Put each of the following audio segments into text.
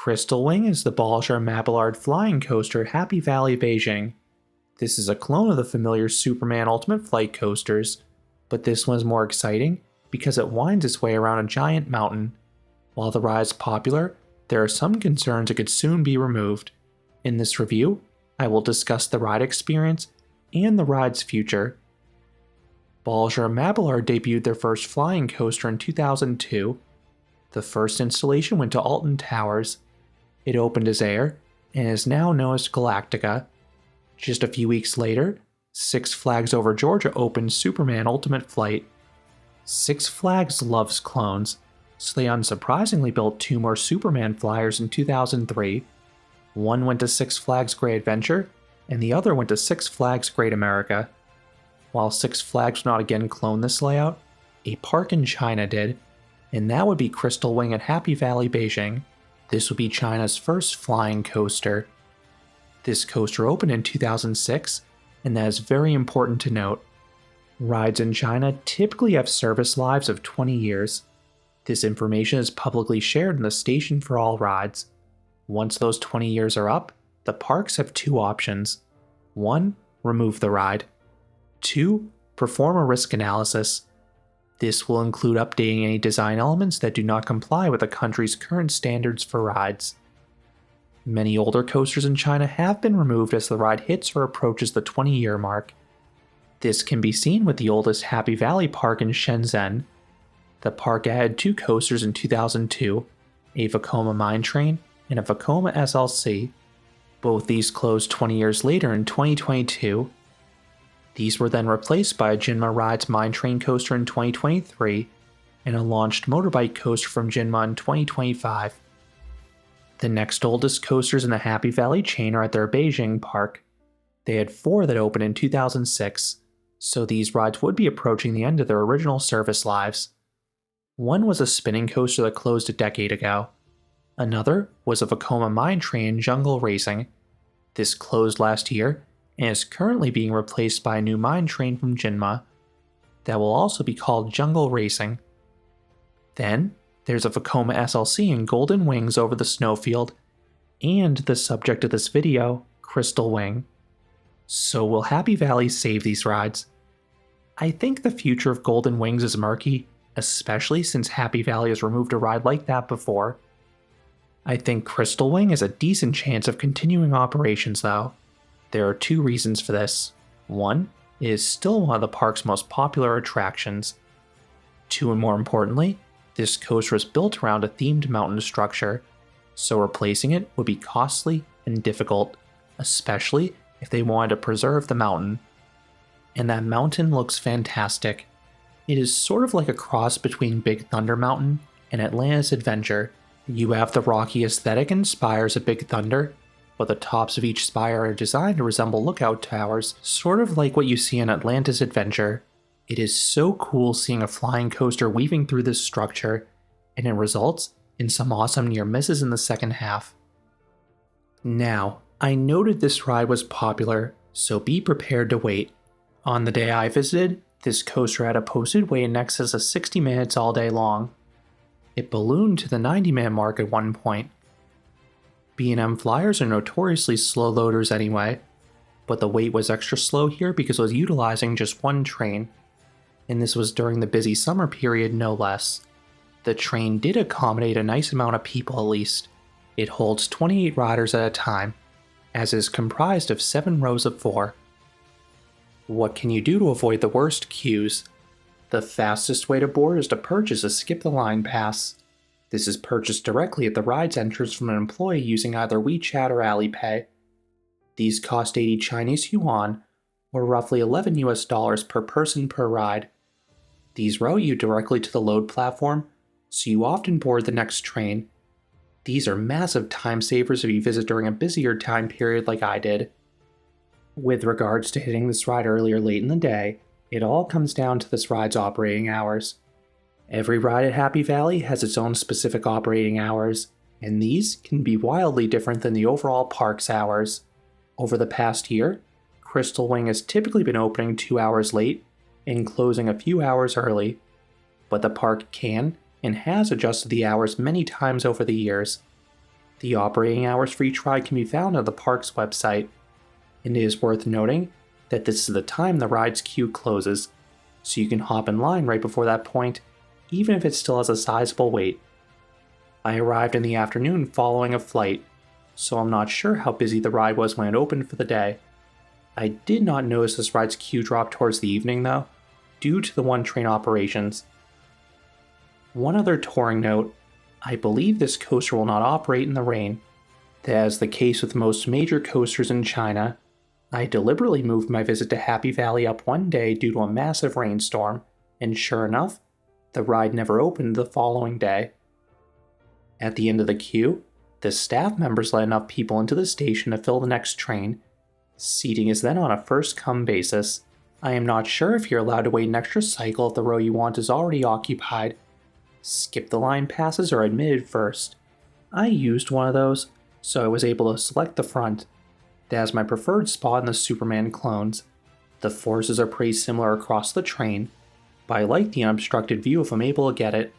Crystal Wing is the Bolliger Mabillard flying coaster at Happy Valley Beijing. This is a clone of the familiar Superman Ultimate Flight coasters, but this one is more exciting because it winds its way around a giant mountain. While the ride is popular, there are some concerns it could soon be removed. In this review, I will discuss the ride experience and the ride's future. Bolliger Mabillard debuted their first flying coaster in 2002. The first installation went to Alton Towers. It opened as Air and is now known as Galactica. Just a few weeks later, Six Flags Over Georgia opened Superman Ultimate Flight. Six Flags loves clones, so they unsurprisingly built two more Superman flyers in 2003. One went to Six Flags Great Adventure, and the other went to Six Flags Great America. While Six Flags would not again clone this layout, a park in China did, and that would be Crystal Wing at Happy Valley Beijing. This would be China's first flying coaster. This coaster opened in 2006, and that is very important to note. Rides in China typically have service lives of 20 years. This information is publicly shared in the Station for All rides. Once those 20 years are up, the parks have two options. 1. Remove the ride. 2. Perform a risk analysis. This will include updating any design elements that do not comply with the country's current standards for rides. Many older coasters in China have been removed as the ride hits or approaches the 20-year mark. This can be seen with the oldest Happy Valley Park in Shenzhen. The park added two coasters in 2002, a Vekoma Mine Train and a Vekoma SLC. Both these closed 20 years later in 2022. These were then replaced by a Jinma Rides Mine Train coaster in 2023 and a launched motorbike coaster from Jinma in 2025. The next oldest coasters in the Happy Valley chain are at their Beijing park. They had 4 that opened in 2006, so these rides would be approaching the end of their original service lives. One was a spinning coaster that closed a decade ago. Another was a Vekoma Mine Train Jungle Racing. This closed last year and is currently being replaced by a new mine train from Jinma that will also be called Jungle Racing. Then, there's a Vekoma SLC and Golden Wings over the snowfield, and the subject of this video, Crystal Wing. So will Happy Valley save these rides? I think the future of Golden Wings is murky, especially since Happy Valley has removed a ride like that before. I think Crystal Wing has a decent chance of continuing operations though. There are 2 reasons for this. 1, it is still one of the park's most popular attractions. 2, and more importantly, this coaster is built around a themed mountain structure, so replacing it would be costly and difficult, especially if they wanted to preserve the mountain. And that mountain looks fantastic. It is sort of like a cross between Big Thunder Mountain and Atlantis Adventure. You have the rocky aesthetic and spires of Big Thunder, but the tops of each spire are designed to resemble lookout towers, sort of like what you see in Atlantis Adventure. It is so cool seeing a flying coaster weaving through this structure, and it results in some awesome near misses in the second half. Now, I noted this ride was popular, so be prepared to wait. On the day I visited, this coaster had a posted wait in excess of 60 minutes all day long. It ballooned to the 90-minute mark at one point. B&M flyers are notoriously slow loaders anyway, but the wait was extra slow here because it was utilizing just one train, and this was during the busy summer period no less. The train did accommodate a nice amount of people at least. It holds 28 riders at a time, as is comprised of 7 rows of 4. What can you do to avoid the worst queues? The fastest way to board is to purchase a Skip the Line pass. This is purchased directly at the ride's entrance from an employee using either WeChat or Alipay. These cost 80 Chinese yuan, or roughly $11 per person per ride. These route you directly to the load platform, so you often board the next train. These are massive time savers if you visit during a busier time period like I did. With regards to hitting this ride early or late in the day, it all comes down to this ride's operating hours. Every ride at Happy Valley has its own specific operating hours, and these can be wildly different than the overall park's hours. Over the past year, Crystal Wing has typically been opening 2 hours late and closing a few hours early, but the park can and has adjusted the hours many times over the years. The operating hours for each ride can be found on the park's website, and it is worth noting that this is the time the ride's queue closes, so you can hop in line right before that point, even if it still has a sizable wait. I arrived in the afternoon following a flight, so I'm not sure how busy the ride was when it opened for the day. I did not notice this ride's queue drop towards the evening though, due to the one-train operations. One other touring note, I believe this coaster will not operate in the rain. As is the case with most major coasters in China, I deliberately moved my visit to Happy Valley up one day due to a massive rainstorm, and sure enough, the ride never opened the following day. At the end of the queue, the staff members let enough people into the station to fill the next train. Seating is then on a first-come basis. I am not sure if you're allowed to wait an extra cycle if the row you want is already occupied. Skip the line passes are admitted first. I used one of those, so I was able to select the front. That is my preferred spot in the Superman clones. The forces are pretty similar across the train, but I like the unobstructed view if I'm able to get it.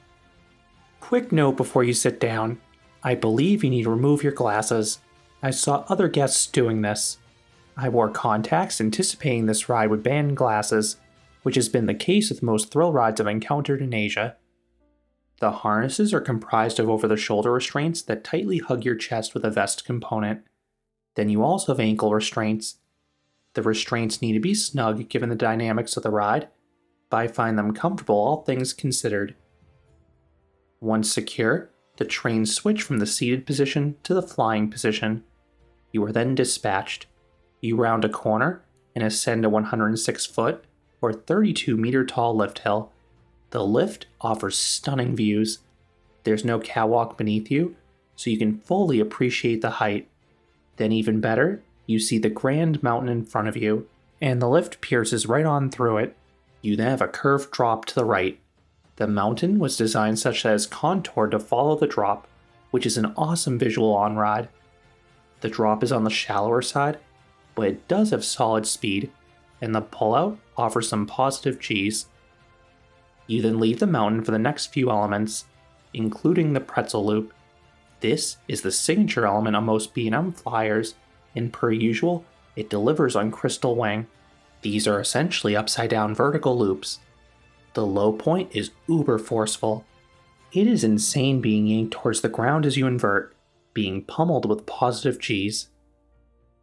Quick note before you sit down, I believe you need to remove your glasses. I saw other guests doing this. I wore contacts anticipating this ride would ban glasses, which has been the case with most thrill rides I've encountered in Asia. The harnesses are comprised of over-the-shoulder restraints that tightly hug your chest with a vest component. Then you also have ankle restraints. The restraints need to be snug given the dynamics of the ride, but I find them comfortable all things considered. Once secure, the trains switch from the seated position to the flying position. You are then dispatched. You round a corner and ascend a 106-foot or 32-meter tall lift hill. The lift offers stunning views. There's no catwalk beneath you, so you can fully appreciate the height. Then even better, you see the grand mountain in front of you, and the lift pierces right on through it. You then have a curved drop to the right. The mountain was designed such that it's contoured to follow the drop, which is an awesome visual on-ride. The drop is on the shallower side, but it does have solid speed, and the pullout offers some positive Gs. You then leave the mountain for the next few elements, including the pretzel loop. This is the signature element on most B&M flyers, and per usual, it delivers on Crystal Wing. These are essentially upside-down vertical loops. The low point is uber forceful. It is insane being yanked towards the ground as you invert, being pummeled with positive Gs.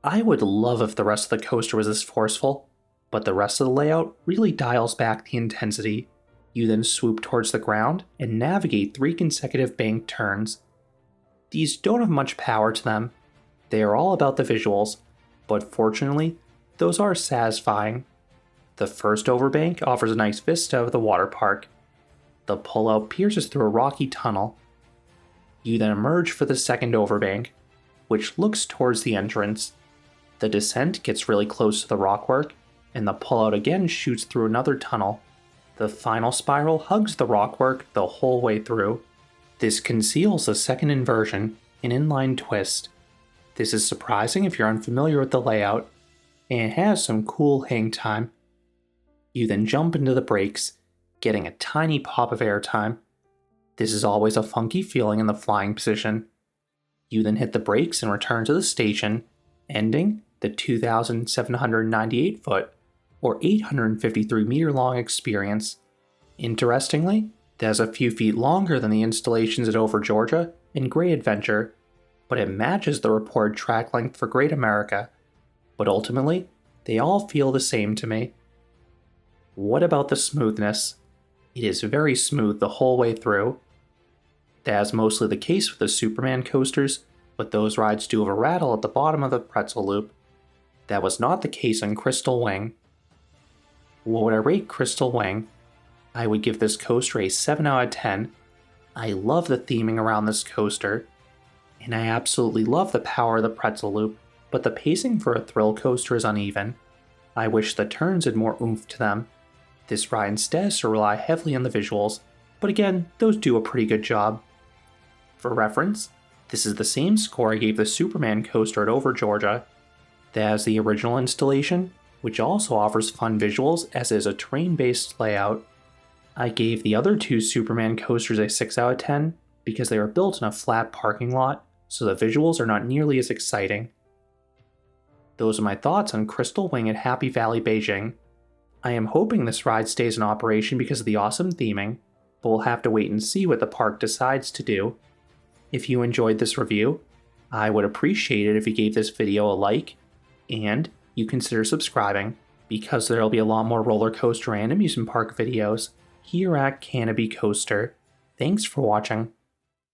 I would love if the rest of the coaster was as forceful, but the rest of the layout really dials back the intensity. You then swoop towards the ground and navigate 3 consecutive banked turns. These don't have much power to them. They are all about the visuals, but fortunately, those are satisfying. The first overbank offers a nice vista of the water park. The pullout pierces through a rocky tunnel. You then emerge for the second overbank, which looks towards the entrance. The descent gets really close to the rockwork, and the pullout again shoots through another tunnel. The final spiral hugs the rockwork the whole way through. This conceals the second inversion, an inline twist. This is surprising if you're unfamiliar with the layout, and it has some cool hang time. You then jump into the brakes, getting a tiny pop of airtime. This is always a funky feeling in the flying position. You then hit the brakes and return to the station, ending the 2,798-foot or 853-meter long experience. Interestingly, that is a few feet longer than the installations at Over Georgia and Great Adventure, but it matches the reported track length for Great America. But ultimately, they all feel the same to me. What about the smoothness? It is very smooth the whole way through. That is mostly the case with the Superman coasters, but those rides do have a rattle at the bottom of the pretzel loop. That was not the case on Crystal Wing. What would I rate Crystal Wing? I would give this coaster a 7 out of 10. I love the theming around this coaster, and I absolutely love the power of the pretzel loop, but the pacing for a thrill coaster is uneven. I wish the turns had more oomph to them. This ride instead has to rely heavily on the visuals, but again, those do a pretty good job. For reference, this is the same score I gave the Superman coaster at Over Georgia. That is the original installation, which also offers fun visuals as is a terrain-based layout. I gave the other 2 Superman coasters a 6 out of 10 because they were built in a flat parking lot, so the visuals are not nearly as exciting. Those are my thoughts on Crystal Wing at Happy Valley Beijing. I am hoping this ride stays in operation because of the awesome theming, but we'll have to wait and see what the park decides to do. If you enjoyed this review, I would appreciate it if you gave this video a like, and you consider subscribing, because there'll be a lot more roller coaster and amusement park videos here at Canopy Coaster. Thanks for watching.